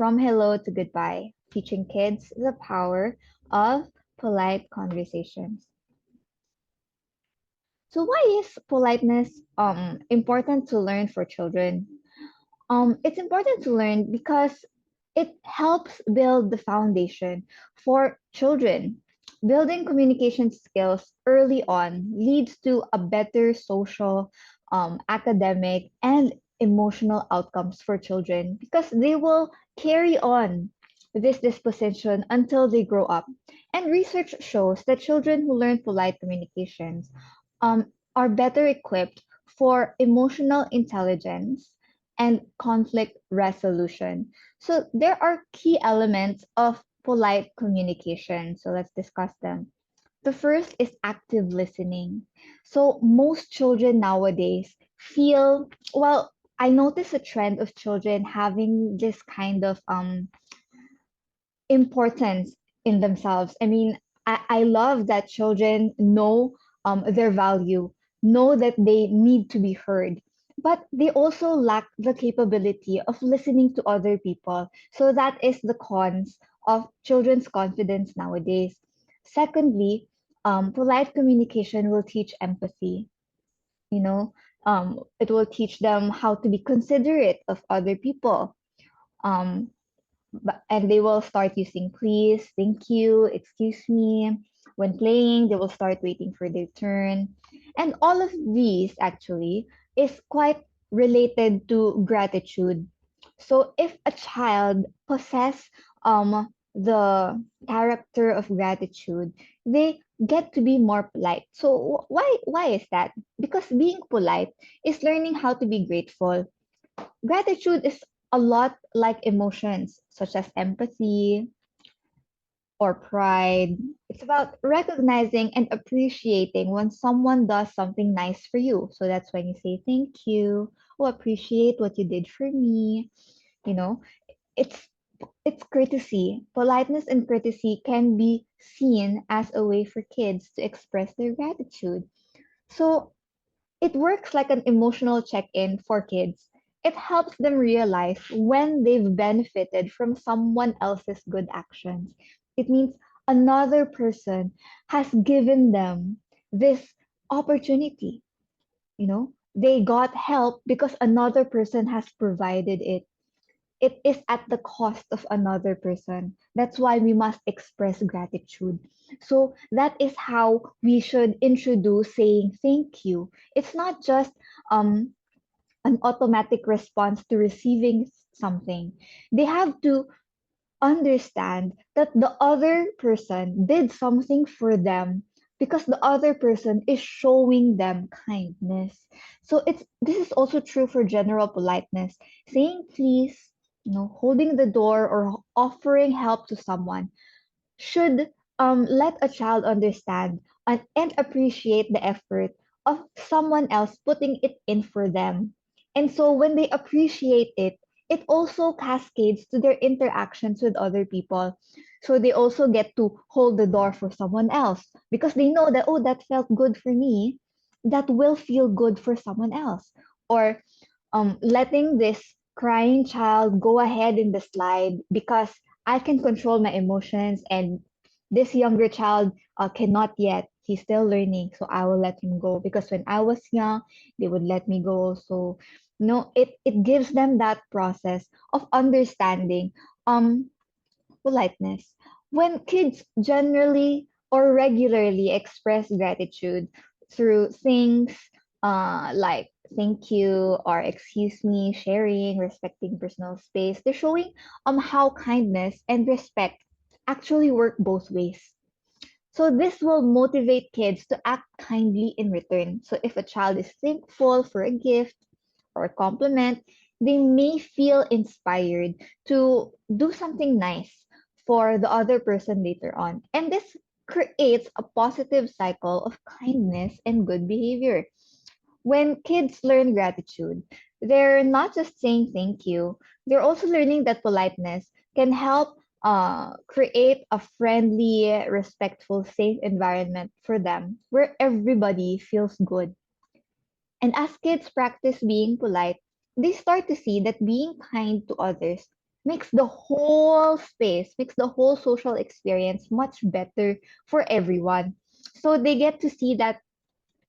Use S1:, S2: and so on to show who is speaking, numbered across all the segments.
S1: from hello to goodbye, teaching kids the power of polite conversations. So why is politeness important to learn for children? It's important to learn because it helps build the foundation for children. Building communication skills early on leads to a better social, academic, and emotional outcomes for children because they will carry on this disposition until they grow up. And research shows that children who learn polite communications are better equipped for emotional intelligence and conflict resolution. So there are key elements of polite communication. So let's discuss them. The first is active listening. So most children nowadays feel, well, I notice a trend of children having this kind of importance in themselves. I mean, I love that children know their value, know that they need to be heard, but they also lack the capability of listening to other people. So that is the cons of children's confidence nowadays. Secondly, polite communication will teach empathy. You know, it will teach them how to be considerate of other people. Um, and they will start using please, thank you, excuse me. When playing, they will start waiting for their turn. And all of these actually is quite related to gratitude. So if a child possess the character of gratitude, they get to be more polite. So why is that? Because being polite is learning how to be grateful. Gratitude is a lot like emotions such as empathy or pride. It's about recognizing and appreciating when someone does something nice for you. So that's when you say thank you or appreciate what you did for me. You know, it's it's courtesy. Politeness and courtesy can be seen as a way for kids to express their gratitude. So it works like an emotional check in for kids. It helps them realize when they've benefited from someone else's good actions. It means another person has given them this opportunity. You know, they got help because another person has provided it. It is at the cost of another person. That's why we must express gratitude. So that is how we should introduce saying thank you. It's not just um, an automatic response to receiving something. They have to understand that the other person did something for them because the other person is showing them kindness. So it's this is also true for general politeness. Saying please, holding the door or offering help to someone should let a child understand and appreciate the effort of someone else putting it in for them. And so when they appreciate it, it also cascades to their interactions with other people. So they also get to hold the door for someone else because they know that, oh, that felt good for me. That will feel good for someone else. Or letting this crying child go ahead in the slide because I can control my emotions and this younger child cannot yet. He's still learning, so I will let him go because when I was young, they would let me go. So, it gives them that process of understanding politeness. When kids generally or regularly express gratitude through things like thank you or excuse me, sharing, respecting personal space, they're showing how kindness and respect actually work both ways. So this will motivate kids to act kindly in return. So if a child is thankful for a gift or a compliment, they may feel inspired to do something nice for the other person later on. And this creates a positive cycle of kindness and good behavior. When kids learn gratitude, they're not just saying thank you, they're also learning that politeness can help create a friendly, respectful, safe environment for them where everybody feels good. And as kids practice being polite, they start to see that being kind to others makes the whole space, makes the whole social experience much better for everyone. So they get to see that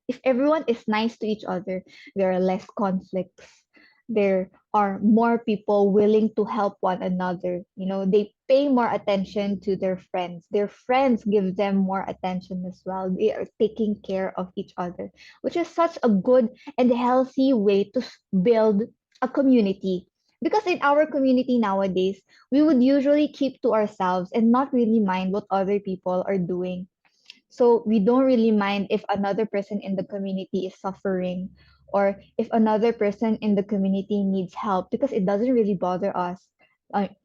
S1: if everyone is nice to each other, there are less conflicts. There are more people willing to help one another. You know, they pay more attention to their friends. Their friends give them more attention as well. They are taking care of each other, which is such a good and healthy way to build a community. Because in our community nowadays, we would usually keep to ourselves and not really mind what other people are doing, so we don't really mind if another person in the community is suffering or if another person in the community needs help because it doesn't really bother us.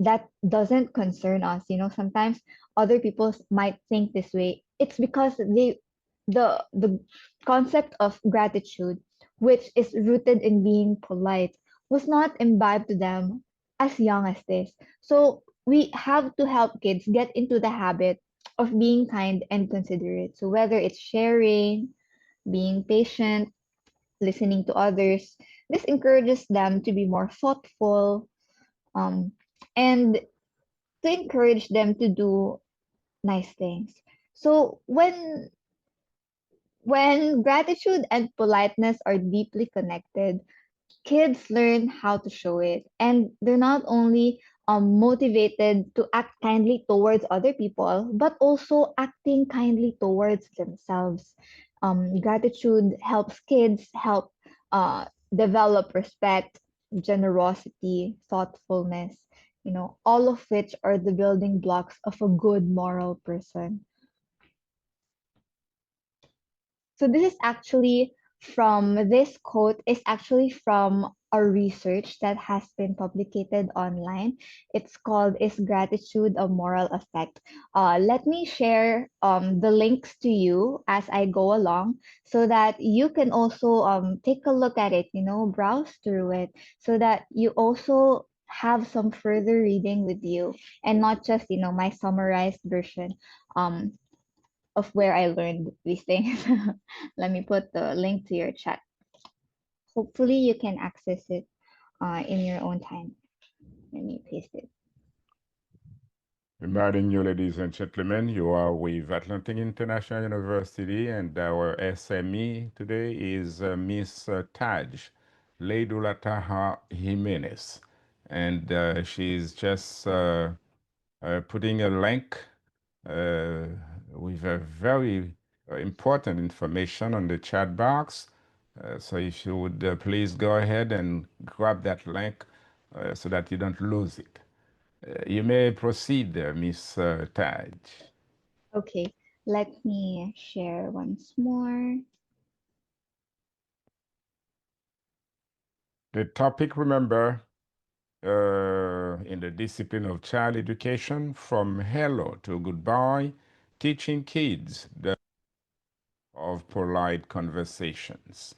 S1: That doesn't concern us. You know, sometimes other people might think this way. It's because the concept of gratitude, which is rooted in being polite, was not imbibed to them as young as this. So we have to help kids get into the habit of being kind and considerate. So whether it's sharing, being patient, listening to others, this encourages them to be more thoughtful, um, and to encourage them to do nice things. So when gratitude and politeness are deeply connected, kids learn how to show it, and they're not only motivated to act kindly towards other people but also acting kindly towards themselves. Gratitude helps kids help develop respect, generosity, thoughtfulness, you know, all of which are the building blocks of a good moral person. So this quote is actually from a research that has been published online. It's called Is Gratitude a Moral Effect? Let me share the links to you as I go along so that you can also take a look at it, you know, browse through it so that you also have some further reading with you and not just, you know, my summarized version. Um, of where I learned these things. Let me put the link to your chat. Hopefully, you can access it in your own time. Let me paste it.
S2: Reminding you, ladies and gentlemen, you are with Atlantic International University, and our SME today is Miss Taj Leidulataja Jimenez. And she's just putting a link uh, with a very important information on the chat box. So if you would please go ahead and grab that link so that you don't lose it. You may proceed, Miss Taj.
S1: Okay, let me share once more.
S2: The topic, remember, in the discipline of child education, from hello to goodbye, teaching kids the of polite conversations.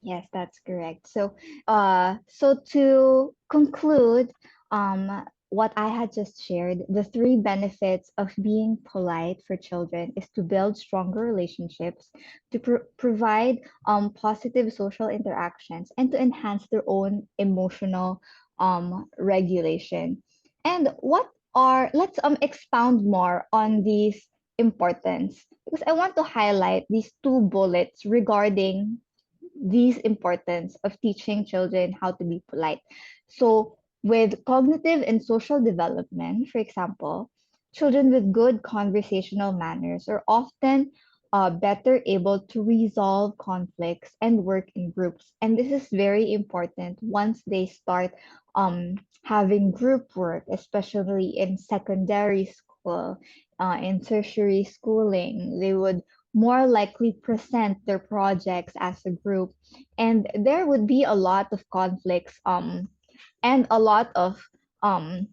S1: Yes, that's correct. So to conclude, what I had just shared, the three benefits of being polite for children is to build stronger relationships, to provide positive social interactions, and to enhance their own emotional regulation. And let's expound more on these importance because I want to highlight these two bullets regarding these importance of teaching children how to be polite. So, with cognitive and social development, for example, children with good conversational manners are often better able to resolve conflicts and work in groups. And this is very important once they start having group work, especially in secondary school, in tertiary schooling. They would more likely present their projects as a group, and there would be a lot of conflicts and a lot of um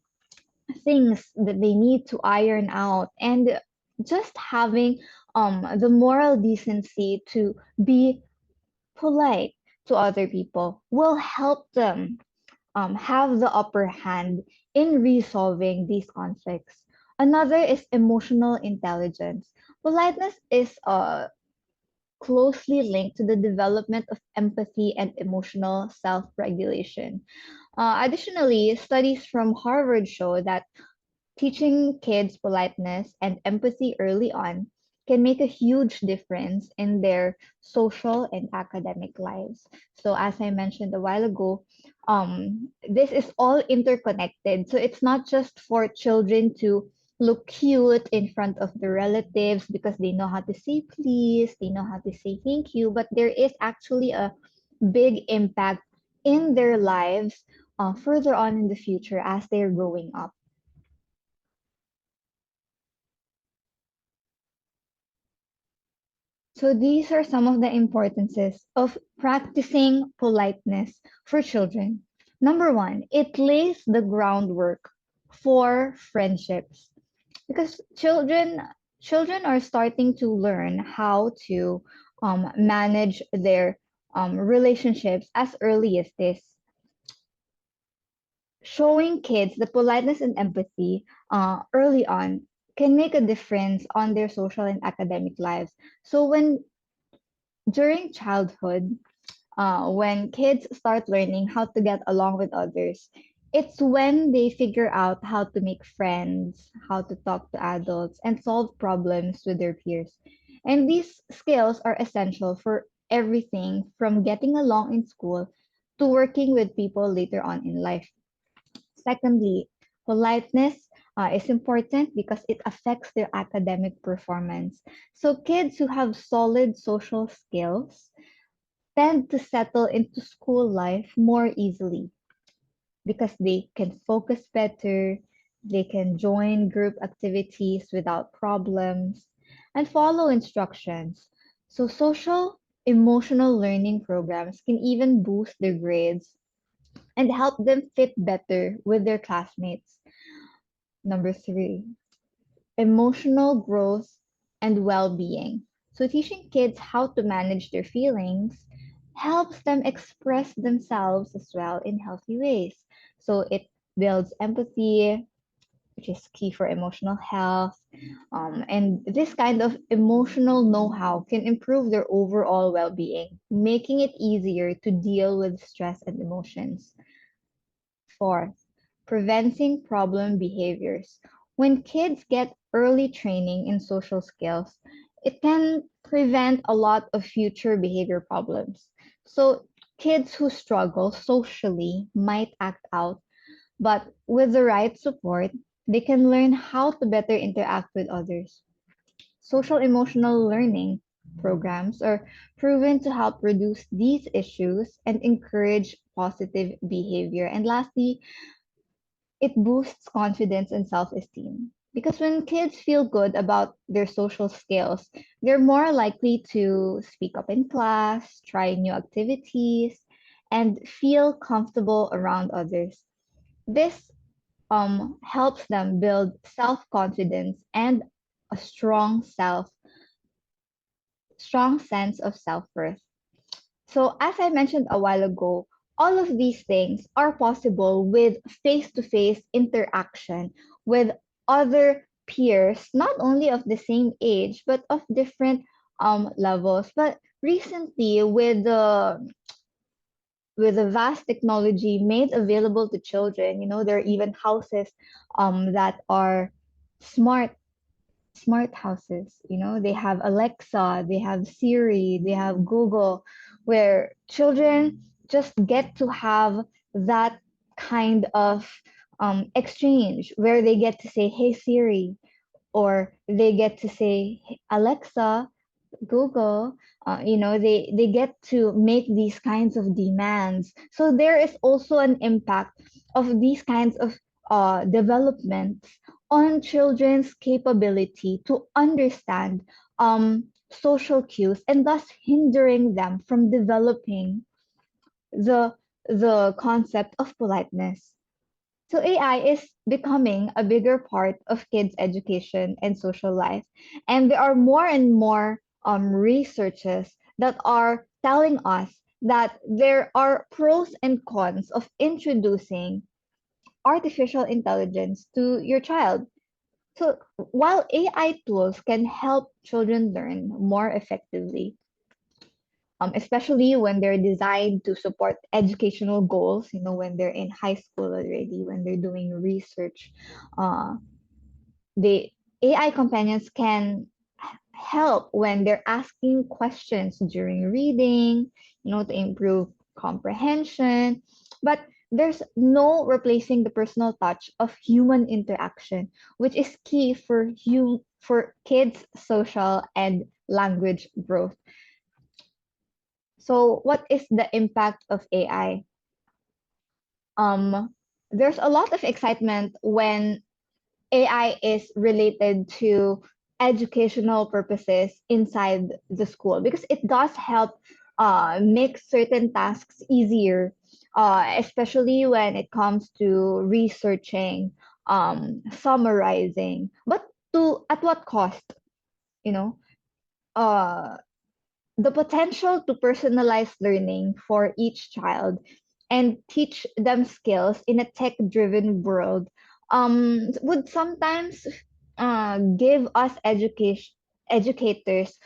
S1: things that they need to iron out, and just having the moral decency to be polite to other people will help them have the upper hand in resolving these conflicts. Another is emotional intelligence. Politeness is closely linked to the development of empathy and emotional self regulation. Additionally, studies from Harvard show that teaching kids politeness and empathy early on can make a huge difference in their social and academic lives. So, as I mentioned a while ago, this is all interconnected. So, it's not just for children to look cute in front of the relatives because they know how to say please, they know how to say thank you, but there is actually a big impact in their lives further on in the future as they're growing up. So these are some of the importances of practicing politeness for children. Number one, it lays the groundwork for friendships because children are starting to learn how to manage their relationships as early as this. Showing kids the politeness and empathy early on can make a difference on their social and academic lives. So when during childhood, when kids start learning how to get along with others, it's when they figure out how to make friends, how to talk to adults, and solve problems with their peers. And these skills are essential for everything from getting along in school to working with people later on in life. Secondly, politeness is important because it affects their academic performance. So, kids who have solid social skills tend to settle into school life more easily because they can focus better, they can join group activities without problems, and follow instructions. So, social emotional learning programs can even boost their grades and help them fit better with their classmates. Number three, emotional growth and well being. So, teaching kids how to manage their feelings helps them express themselves as well in healthy ways. So, it builds empathy, which is key for emotional health. And this kind of emotional know how can improve their overall well being, making it easier to deal with stress and emotions. Fourth, preventing problem behaviors. When kids get early training in social skills, it can prevent a lot of future behavior problems. So, kids who struggle socially might act out, but with the right support, they can learn how to better interact with others. Social emotional learning programs are proven to help reduce these issues and encourage positive behavior. And lastly, it boosts confidence and self esteem. Because when kids feel good about their social skills, they're more likely to speak up in class, try new activities, and feel comfortable around others. This helps them build self confidence and a strong sense of self worth. So, as I mentioned a while ago, all of these things are possible with face to face interaction with other peers, not only of the same age, but of different levels. But recently, with the vast technology made available to children, there are even houses that are smart smart houses. They have Alexa, they have Siri, they have Google, where children just get to have that kind of exchange where they get to say, "Hey Siri," or they get to say, "Hey, Alexa, Google." They get to make these kinds of demands. So there is also an impact of these kinds of developments on children's capability to understand social cues and thus hindering them from developing the the concept of politeness. So AI is becoming a bigger part of kids' education and social life. And there are more and more researches that are telling us that there are pros and cons of introducing artificial intelligence to your child. So while AI tools can help children learn more effectively, especially when they're designed to support educational goals, when they're in high school already, when they're doing research. Uh, the AI companions can help when they're asking questions during reading, to improve comprehension. But there's no replacing the personal touch of human interaction, which is key for kids' social and language growth. So, what is the impact of AI? Um, there's a lot of excitement when AI is related to educational purposes inside the school because it does help make certain tasks easier, especially when it comes to researching, summarizing. But at what cost? You know, uh, the potential to personalize learning for each child and teach them skills in a tech driven world would sometimes give us educators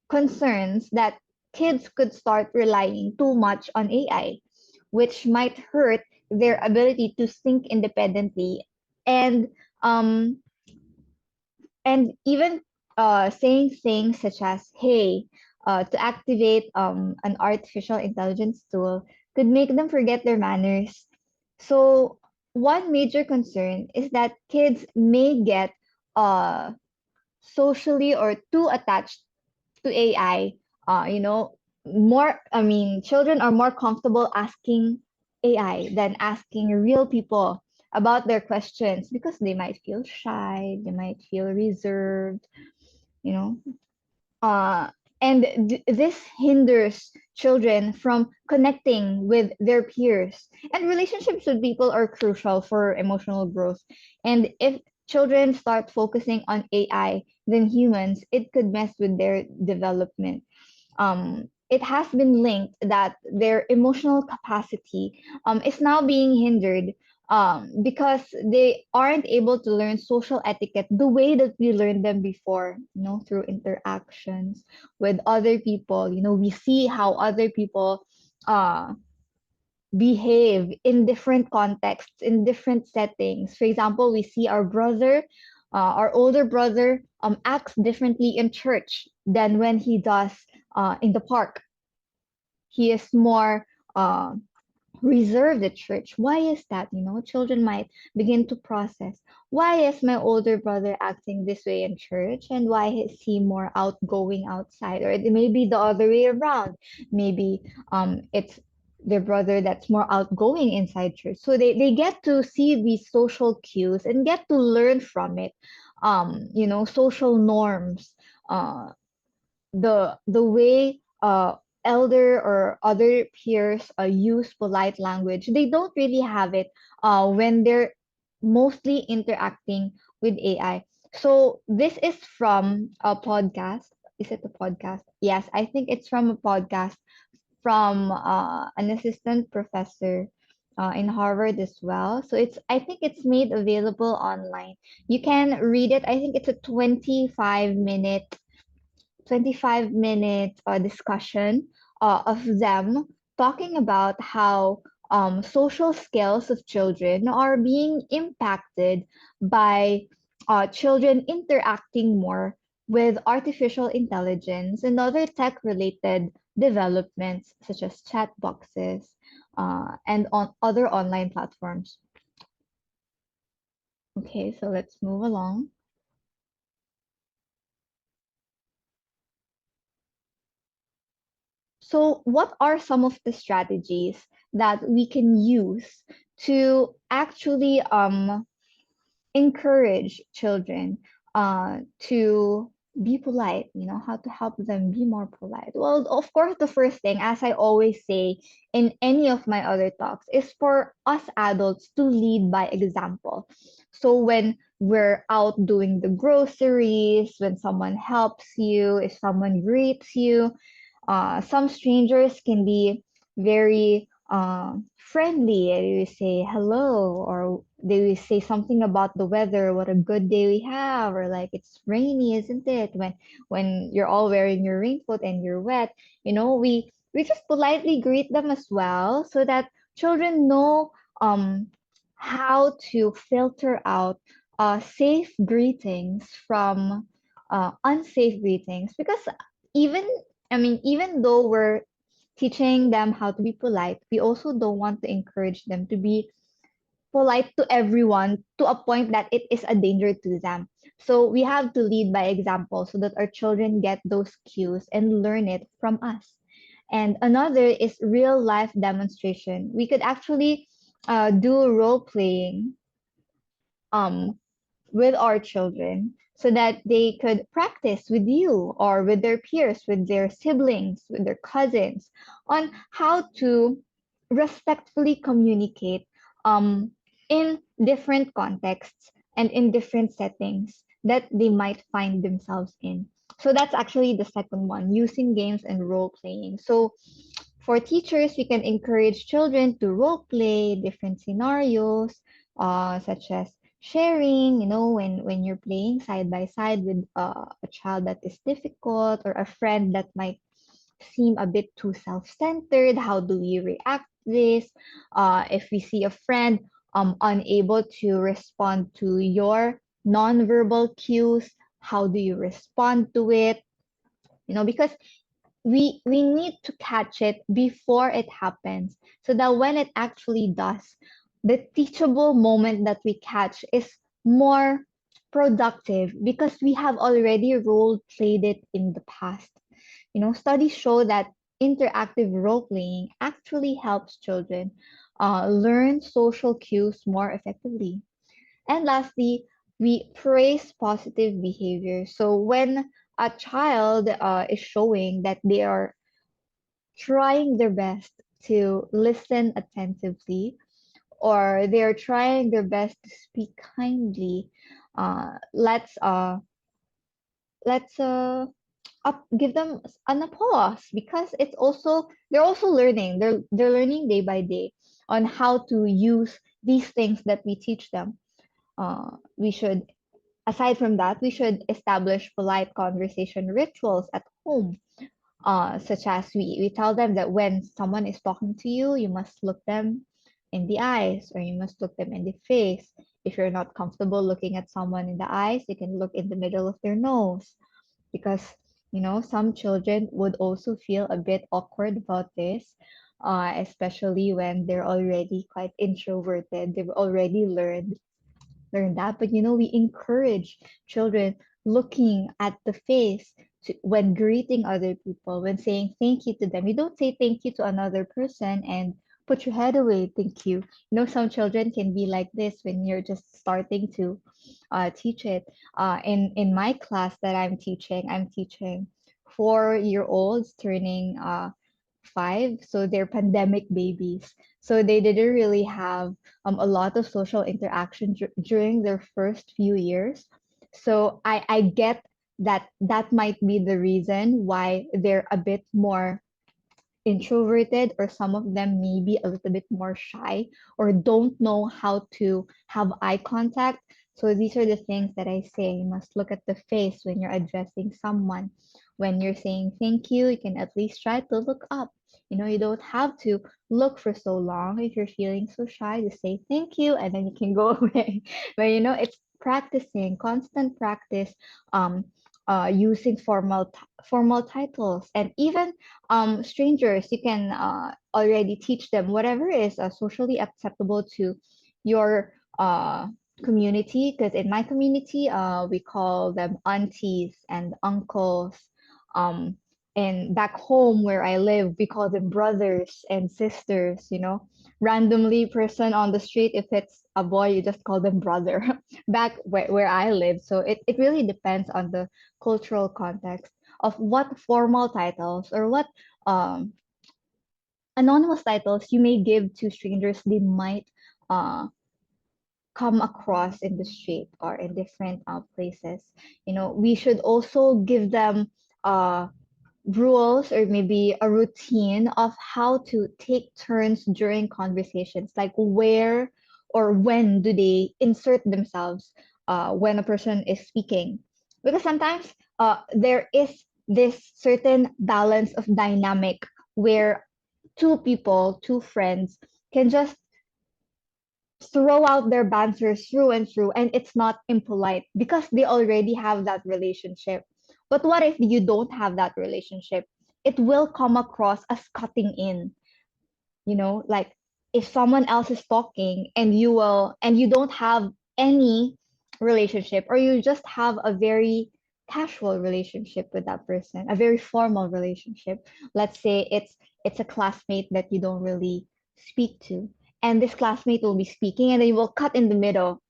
S1: concerns that kids could start relying too much on AI, which might hurt their ability to think independently and um, even saying things such as "Hey," to activate an artificial intelligence tool could make them forget their manners. So one major concern is that kids may get uh, socially or too attached to AI. Children are more comfortable asking AI than asking real people about their questions because they might feel shy, they might feel reserved, you know. Uh, and this hinders children from connecting with their peers. And relationships with people are crucial for emotional growth. And if children start focusing on AI than humans, it could mess with their development. It has been linked that their emotional capacity is now being hindered because they aren't able to learn social etiquette the way that we learned them before, through interactions with other people. We see how other people uh, behave in different contexts, in different settings. For example, we see our older brother, acts differently in church than when he does in the park. He is more uh, reserved at church. Why is that? Children might begin to process, why is my older brother acting this way in church and why is he more outgoing outside? Or it may be the other way around. Maybe it's their brother that's more outgoing inside church. So they get to see these social cues and get to learn from it. Social norms, uh, the way elder or other peers use polite language, they don't really have it when they're mostly interacting with AI. So this is from a podcast. Is it a podcast? Yes, I think it's from a podcast from an assistant professor in Harvard as well. So I think it's made available online. You can read it. I think it's a 25-minute discussion of them talking about how social skills of children are being impacted by children interacting more with artificial intelligence and other tech related developments such as chat boxes and on other online platforms. Okay, so let's move along. So, what are some of the strategies that we can use to actually encourage children to be polite? How to help them be more polite? Well, of course, the first thing, as I always say in any of my other talks, is for us adults to lead by example. So, when we're out doing the groceries, when someone helps you, if someone greets you, some strangers can be very friendly. They will say hello, or they will say something about the weather, what a good day we have, or like it's rainy, isn't it? When you're all wearing your raincoat and you're wet, we just politely greet them as well, so that children know how to filter out safe greetings from unsafe greetings. Because even even though we're teaching them how to be polite, we also don't want to encourage them to be polite to everyone to a point that it is a danger to them. So we have to lead by example so that our children get those cues and learn it from us. And another is real life demonstration. We could actually do role playing um, with our children so that they could practice with you or with their peers, with their siblings, with their cousins on how to respectfully communicate um, in different contexts and in different settings that they might find themselves in. So that's actually the second one, using games and role playing. So for teachers, we can encourage children to role play different scenarios, such as sharing, when you're playing side by side with a child that is difficult or a friend that might seem a bit too self-centered. How do we react to this? If we see a friend unable to respond to your nonverbal cues, how do you respond to it? Because we need to catch it before it happens, so that when it actually does, the teachable moment that we catch is more productive because we have already role played it in the past. Studies show that interactive role playing actually helps children learn social cues more effectively. And lastly, we praise positive behavior. So when a child is showing that they are trying their best to listen attentively, or they're trying their best to speak kindly, let's give them an applause, because they're also learning. They're learning day by day on how to use these things that we teach them. We should Aside from that, we should establish polite conversation rituals at home, such as we tell them that when someone is talking to you, you must look them in the eyes, or you must look them in the face. If you're not comfortable looking at someone in the eyes, you can look in the middle of their nose, because some children would also feel a bit awkward about this, especially when they're already quite introverted. They've already learn that. But we encourage children looking at the face when greeting other people, when saying thank you to them. You don't say thank you to another person and put your head away. Thank you. Some children can be like this when you're just starting to teach it. In my class that I'm teaching 4-year-olds turning 5, so they're pandemic babies. So they didn't really have a lot of social interaction during their first few years. So I get that might be the reason why they're a bit more introverted, or some of them maybe a little bit more shy, or don't know how to have eye contact. So these are the things that I say. You must look at the face when you're addressing someone. When you're saying thank you, you can at least try to look up. You don't have to look for so long. If you're feeling so shy, just say thank you and then you can go away. But it's practicing, constant practice, using formal titles, and even strangers. You can already teach them whatever is socially acceptable to your community, because in my community we call them aunties and uncles, um, and back home where I live we call them brothers and sisters. Randomly person on the street, if it's a boy, you just call them brother. Back where I live. So it really depends on the cultural context of what formal titles or what um, anonymous titles you may give to strangers they might uh, come across in the street or in different places. We should also give them rules or maybe a routine of how to take turns during conversations, like where or when do they insert themselves when a person is speaking. Because sometimes there is this certain balance of dynamic where two people, two friends, can just throw out their banters through and through, and it's not impolite because they already have that relationship. But what if you don't have that relationship? It will come across as cutting in, like if someone else is talking and you don't have any relationship, or you just have a very casual relationship with that person, a very formal relationship. Let's say it's a classmate that you don't really speak to, and this classmate will be speaking and then you will cut in the middle.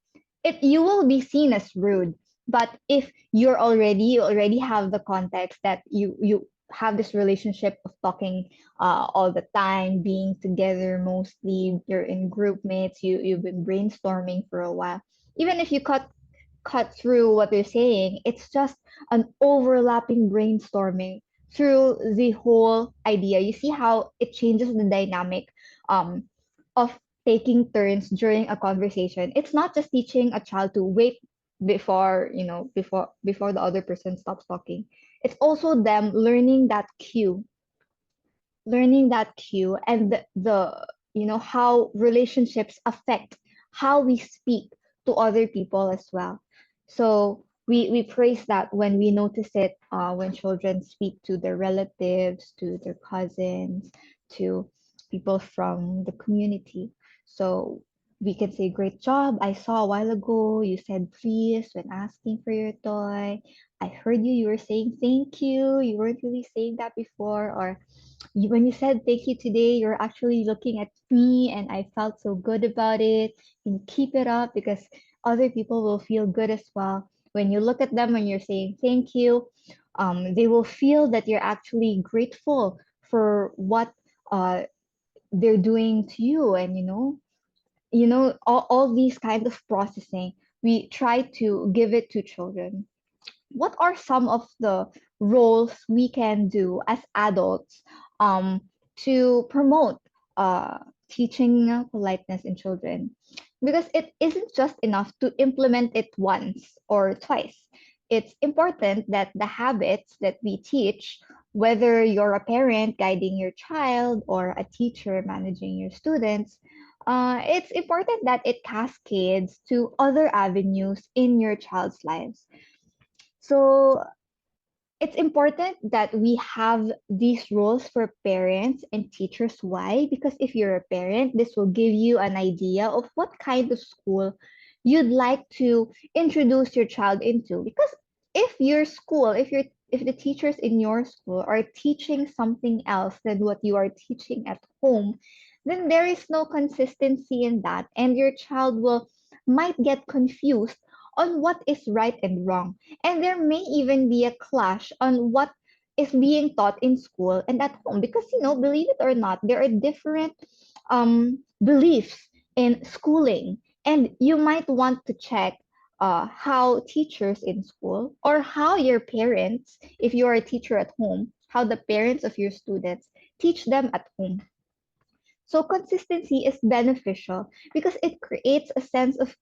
S1: You will be seen as rude. But if you already have the context that you have this relationship of talking all the time, being together, mostly you're in group mates, you've been brainstorming for a while. Even if you cut through what they're saying, it's just an overlapping brainstorming through the whole idea. You see how it changes the dynamic um, of taking turns during a conversation. It's not just teaching a child to wait before the other person stops talking. It's also them learning that cue and how relationships affect how we speak to other people as well. So we praise that when we notice it, when children speak to their relatives, to their cousins, to people from the community. So we can say, great job, I saw a while ago you said please when asking for your toy. I heard you were saying thank you weren't really saying that before. Or when you said thank you today, you're actually looking at me and I felt so good about it. And keep it up, because other people will feel good as well. When you look at them when you're saying thank you, they will feel that you're actually grateful for what uh, they're doing to you. And all these kinds of processing, we try to give it to children. What are some of the roles we can do as adults to promote uh, teaching politeness in children? Because it isn't just enough to implement it once or twice. It's important that the habits that we teach, whether you're a parent guiding your child or a teacher managing your students, it's important that it cascades to other avenues in your child's lives. So it's important that we have these rules for parents and teachers. Why? Because if you're a parent, this will give you an idea of what kind of school you'd like to introduce your child into. Because if the teachers in your school are teaching something else than what you are teaching at home, then there is no consistency in that, and your child will might get confused on what is right and wrong. And there may even be a clash on what is being taught in school and at home. Because, believe it or not, there are different beliefs in schooling. And you might want to check how teachers in school, or how your parents, if you are a teacher at home, how the parents of your students teach them at home. So consistency is beneficial because it creates a sense of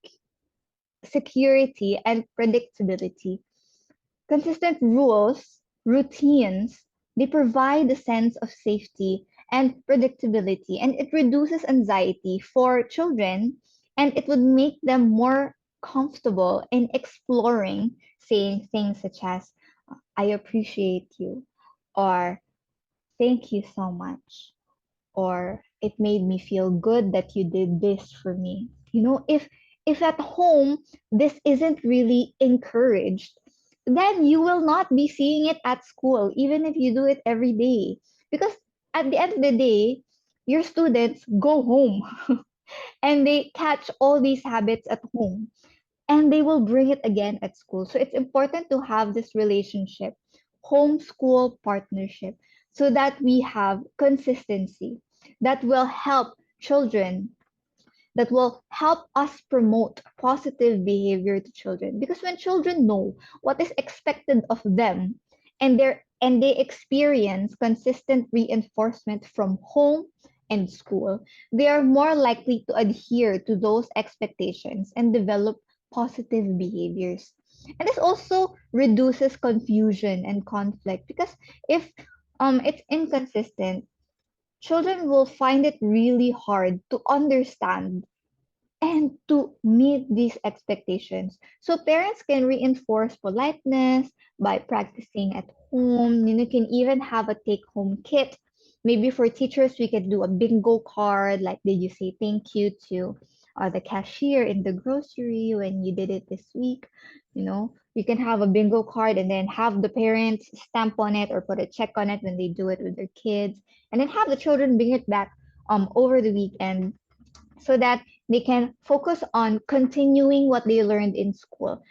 S1: security and predictability. Consistent rules, routines, they provide a sense of safety and predictability, and it reduces anxiety for children, and it would make them more comfortable in exploring, saying things such as, I appreciate you, or thank you so much, or it made me feel good that you did this for me. If at home this isn't really encouraged, then you will not be seeing it at school, even if you do it every day. Because at the end of the day, your students go home and they catch all these habits at home, and they will bring it again at school. So it's important to have this relationship, homeschool partnership, so that we have consistency that will help children, that will help us promote positive behavior to children. Because when children know what is expected of them, and they're and they experience consistent reinforcement from home and school, they are more likely to adhere to those expectations and develop positive behaviors. And this also reduces confusion and conflict because if it's inconsistent, children will find it really hard to understand and to meet these expectations. So parents can reinforce politeness by practicing at home. You can even have a take-home kit. Maybe for teachers, we could do a bingo card, like did you say thank you to the cashier in the grocery when you did it this week? You can have a bingo card and then have the parents stamp on it or put a check on it when they do it with their kids, and then have the children bring it back over the weekend so that they can focus on continuing what they learned in school.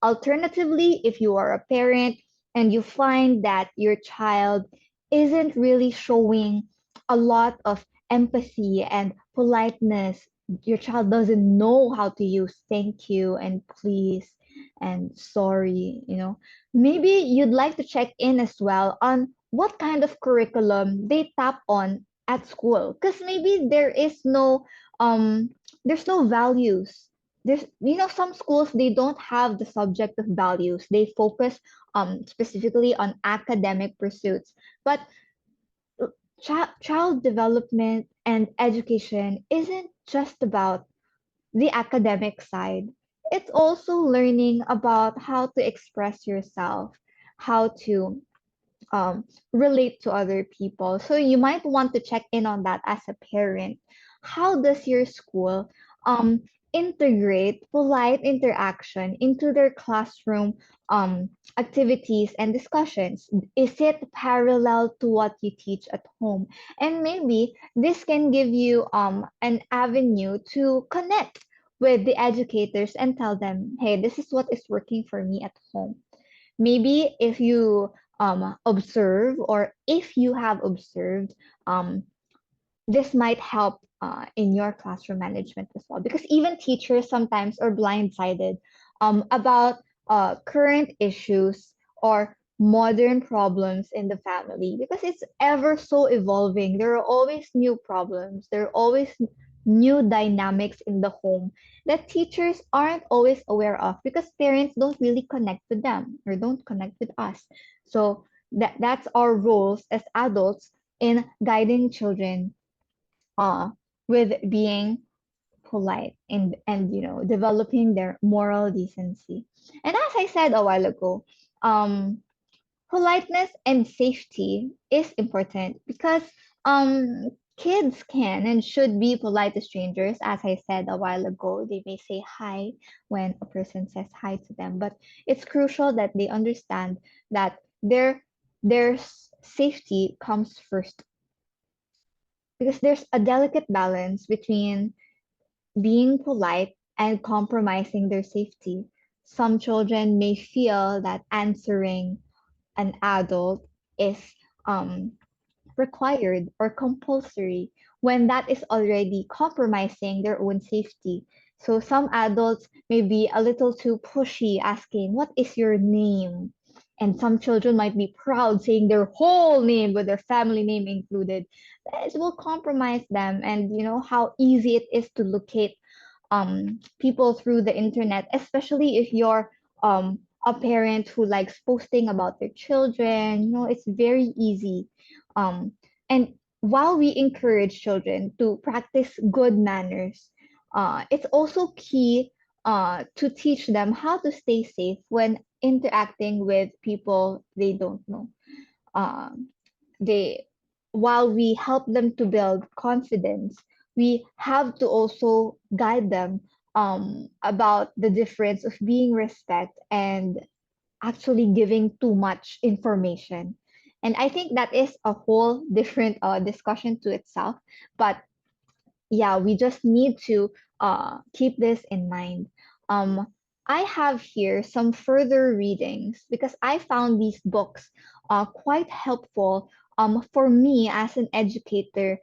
S1: Alternatively, if you are a parent and you find that your child isn't really showing a lot of empathy and politeness, your child doesn't know how to use thank you and please and sorry, maybe you'd like to check in as well on what kind of curriculum they tap on at school, because maybe um there's no values. There's some schools, they don't have the subject of values. They focus specifically on academic pursuits. But child development and education isn't just about the academic side. It's also learning about how to express yourself, how to relate to other people. So you might want to check in on that as a parent. How does your school um, integrate polite interaction into their classroom activities and discussions? Is it parallel to what you teach at home? And maybe this can give you an avenue to connect with the educators and tell them, hey, this is what is working for me at home. Maybe if you observe, or if you have observed, um, this might help in your classroom management as well, because even teachers sometimes are blindsided about current issues or modern problems in the family, because it's ever so evolving. There are always new problems, there are always new dynamics in the home that teachers aren't always aware of because parents don't really connect with them or don't connect with us. So that's our roles as adults in guiding children uh, with being polite and developing their moral decency. And as I said a while ago, politeness and safety is important because kids can and should be polite to strangers. As I said a while ago, they may say hi when a person says hi to them, but it's crucial that they understand that their safety comes first, because there's a delicate balance between being polite and compromising their safety. Some children may feel that answering an adult is um, required or compulsory when that is already compromising their own safety. So some adults may be a little too pushy, asking, "What is your name?" And some children might be proud saying their whole name with their family name included. This will compromise them, and how easy it is to locate people through the internet, especially if you're a parent who likes posting about their children. It's very easy. And while we encourage children to practice good manners, it's also key to teach them how to stay safe when interacting with people they don't know. Um, they While we help them to build confidence, we have to also guide them about the difference of being respect and actually giving too much information. And I think that is a whole different discussion to itself. But yeah, we just need to keep this in mind. Um, I have here some further readings because I found these books quite helpful for me as an educator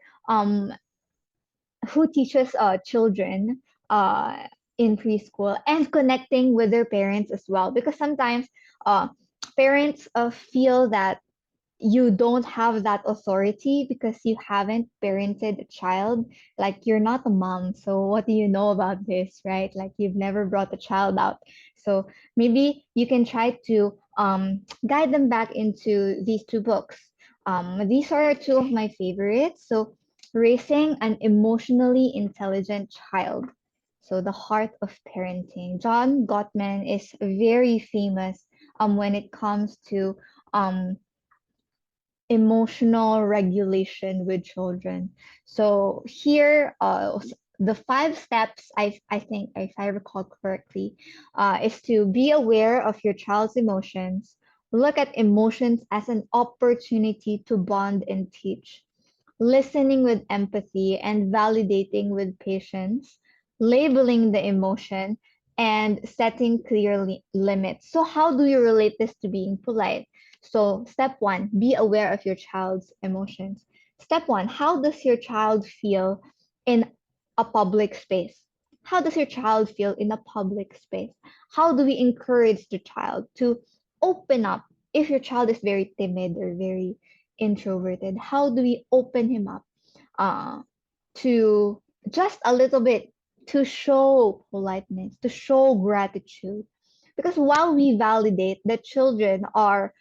S1: who teaches children in preschool and connecting with their parents as well. Because sometimes uh, Parents feel that you don't have that authority because you haven't parented a child. Like, you're not a mom, so what do you know about this, right? Like, you've never brought a child out. So maybe you can try to guide them back into these two books. These are two of my favorites. So, Raising an Emotionally Intelligent Child, so The Heart of Parenting. John Gottman is very famous when it comes to um, emotional regulation with children. So here, the 5 steps, I think, if I recall correctly, is to be aware of your child's emotions, look at emotions as an opportunity to bond and teach, listening with empathy and validating with patience, labeling the emotion, and setting clear limits. So, how do you relate this to being polite? So, step one, be aware of your child's emotions. Step one, how does your child feel in a public space? How does your child feel in a public space? How do we encourage the child to open up? If your child is very timid or very introverted, how do we open him up uh, to just a little bit, to show politeness, to show gratitude? Because while we validate that children are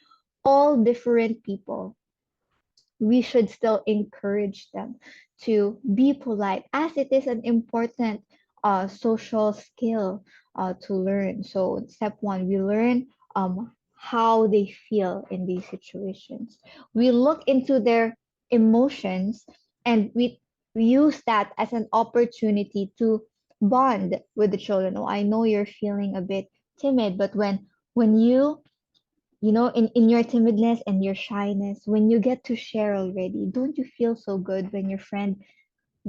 S1: all different people, we should still encourage them to be polite, as it is an important social skill to learn. So, step one, we learn how they feel in these situations. We look into their emotions, and we use that as an opportunity to bond with the children. Oh, I know you're feeling a bit timid, but when in your timidness and your shyness, when you get to share already, don't you feel so good when your friend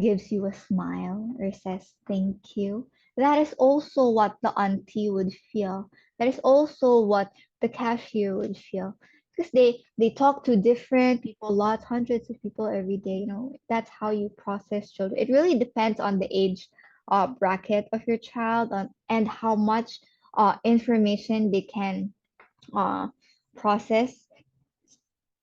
S1: gives you a smile or says thank you? That is also what the auntie would feel. That is also what the cashier would feel. Because they talk to different people, lots, hundreds of people every day. That's how you process children. It really depends on the age bracket of your child, and how much information they can uh, process,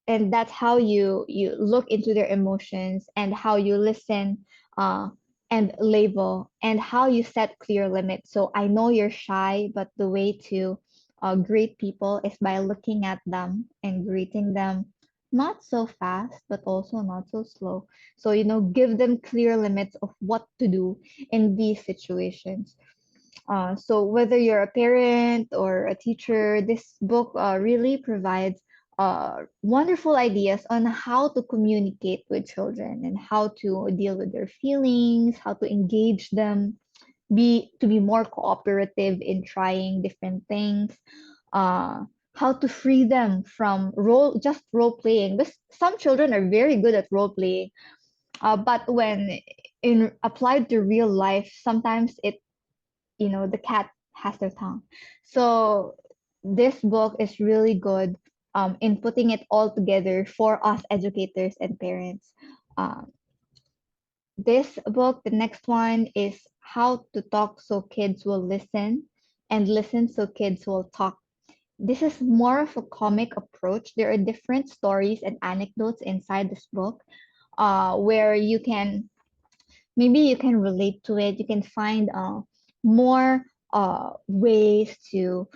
S1: and that's how you look into their emotions, and how you listen uh, and label, and how you set clear limits. So, I know you're shy, but the way to greet people is by looking at them and greeting them, not so fast but also not so slow. So, give them clear limits of what to do in these situations. So, whether you're a parent or a teacher, this book really provides wonderful ideas on how to communicate with children, and how to deal with their feelings, how to engage them, be more cooperative in trying different things, uh, how to free them from role playing. Because some children are very good at role playing, but when in applied to real life, sometimes the cat has their tongue. So this book is really good in putting it all together for us educators and parents. Um, this book, the next one, is How to Talk So Kids Will Listen, and Listen So Kids Will Talk. This is more of a comic approach. There are different stories and anecdotes inside this book, where you can relate to it. You can find more ways to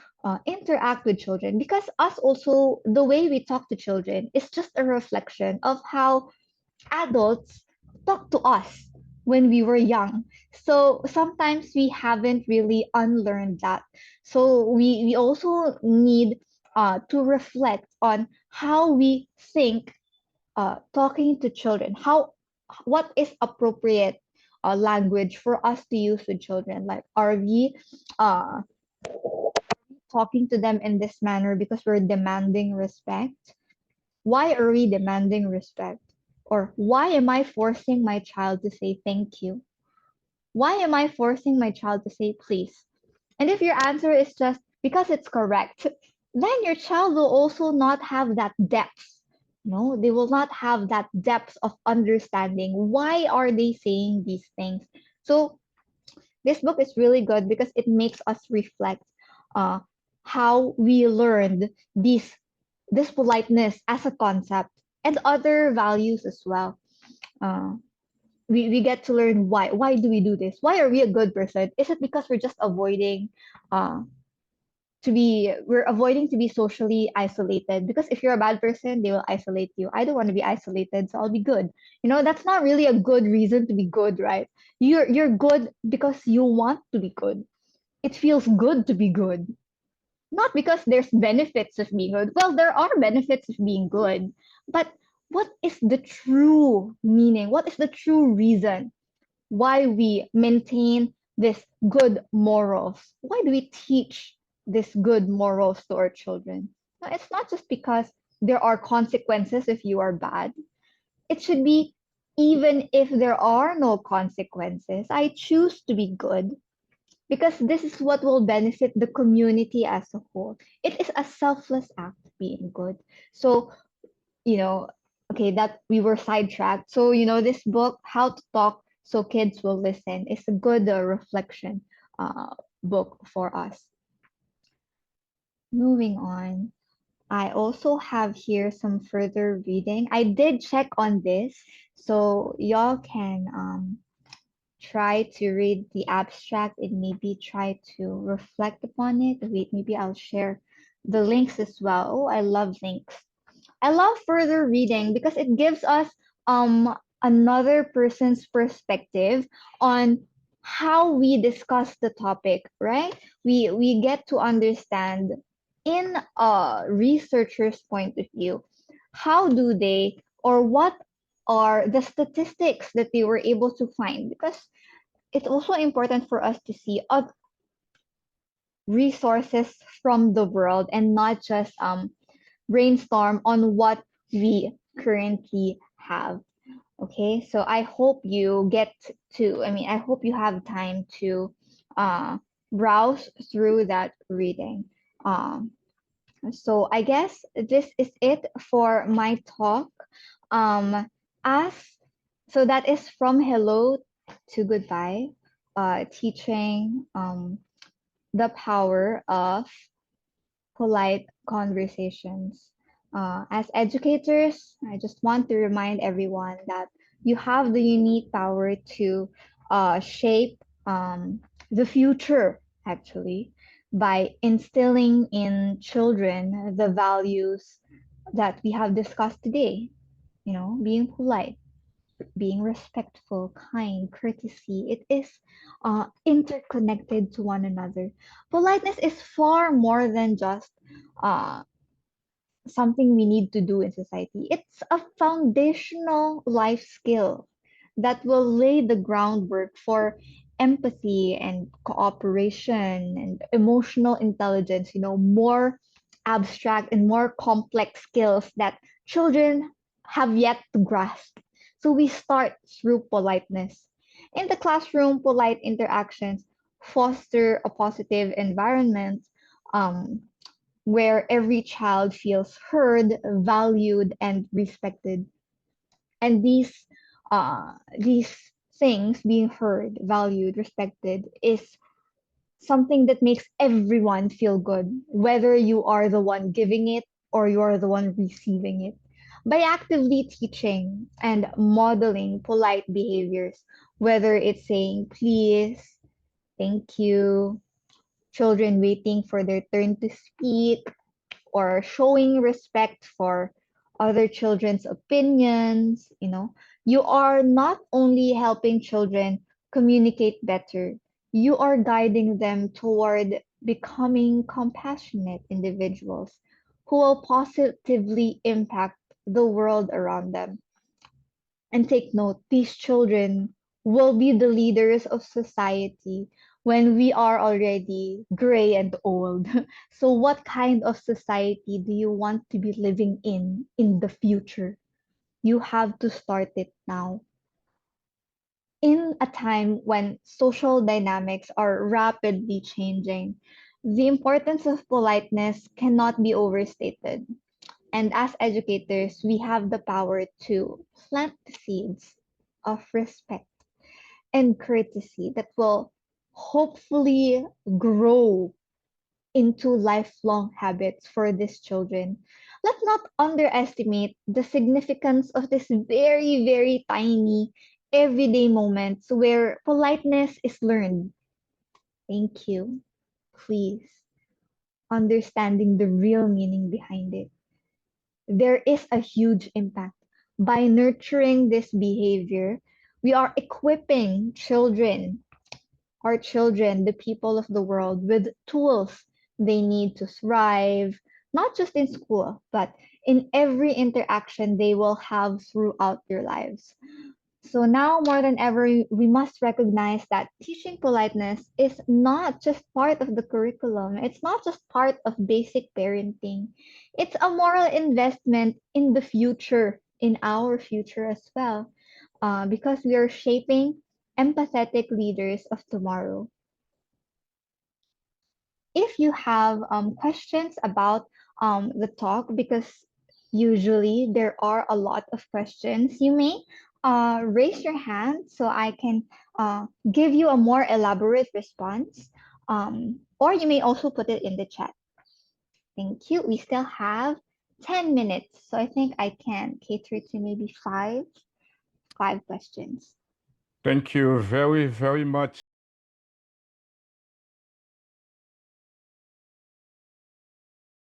S1: interact with children, because us also, the way we talk to children is just a reflection of how adults talk to us when we were young. So sometimes we haven't really unlearned that. So we also need to reflect on how we think talking to children, what is appropriate language for us to use with children. Like, are we uh, talking to them in this manner because we're demanding respect? Why are we demanding respect? Or why am I forcing my child to say thank you? Why am I forcing my child to say please? And if your answer is just because it's correct, then your child will also not have that depth. No, they will not have that depth of understanding. Why are they saying these things? So this book is really good because it makes us reflect uh, how we learned this politeness as a concept and other values as well. Uh, we get to learn why do we do this? Why are we a good person? Is it because we're just avoiding uh, we're avoiding to be socially isolated? Because if you're a bad person, they will isolate you. I don't want to be isolated, so I'll be good. That's not really a good reason to be good, right? You're good because you want to be good. It feels good to be good, not because there's benefits of being good. Well, there are benefits of being good, but what is the true meaning? What is the true reason why we maintain this good morals? Why do we teach this good morals to our children? Now, it's not just because there are consequences if you are bad. It should be, even if there are no consequences, I choose to be good because this is what will benefit the community as a whole. It is a selfless act being good. So, you know, okay, that we were sidetracked. So, this book, How to Talk So Kids Will Listen, is a good reflection book for us. Moving on, I also have here some further reading. I did check on this, so y'all can try to read the abstract and maybe try to reflect upon it. Wait, maybe I'll share the links as well. Oh, I love links. I love further reading because it gives us another person's perspective on how we discuss the topic, right? We get to understand in a researcher's point of view, how do they, or what are the statistics that they were able to find, because it's also important for us to see other resources from the world and not just brainstorm on what we currently have. Okay, so I hope you get to, I hope you have time to uh, browse through that reading. Um, so I guess this is it for my talk. Um, as so that is from hello to goodbye, teaching the power of polite conversations. As educators, I just want to remind everyone that you have the unique power to shape the future, actually, by instilling in children the values that we have discussed today. Being polite, being respectful, kind, courtesy. It is interconnected to one another. Politeness is far more than just uh, something we need to do in society. It's a foundational life skill that will lay the groundwork for empathy and cooperation and emotional intelligence, more abstract and more complex skills that children have yet to grasp. So we start through politeness. In the classroom, polite interactions foster a positive environment um, where every child feels heard, valued, and respected. And these things, being heard, valued, respected, is something that makes everyone feel good, whether you are the one giving it or you're the one receiving it. By actively teaching and modeling polite behaviors, whether it's saying please, thank you, children waiting for their turn to speak, or showing respect for other children's opinions, you are not only helping children communicate better, you are guiding them toward becoming compassionate individuals who will positively impact the world around them. And take note, these children will be the leaders of society when we are already gray and old. So, what kind of society do you want to be living in the future? You have to start it now. In a time when social dynamics are rapidly changing, the importance of politeness cannot be overstated. And as educators, we have the power to plant the seeds of respect and courtesy that will hopefully grow into lifelong habits for these children. Let's not underestimate the significance of this very, very tiny everyday moments where politeness is learned. Thank you. Please. Understanding the real meaning behind it. There is a huge impact. By nurturing this behavior, we are equipping our children, the people of the world, with tools they need to thrive, not just in school, but in every interaction they will have throughout their lives. So now more than ever, we must recognize that teaching politeness is not just part of the curriculum. It's not just part of basic parenting. It's a moral investment in the future, in our future as well, because we are shaping empathetic leaders of tomorrow. If you have questions about the talk, because usually there are a lot of questions, you may raise your hand so I can give you a more elaborate response. Or you may also put it in the chat. Thank you. We still have 10 minutes, so I think I can cater to maybe five questions.
S2: Thank you very, very much.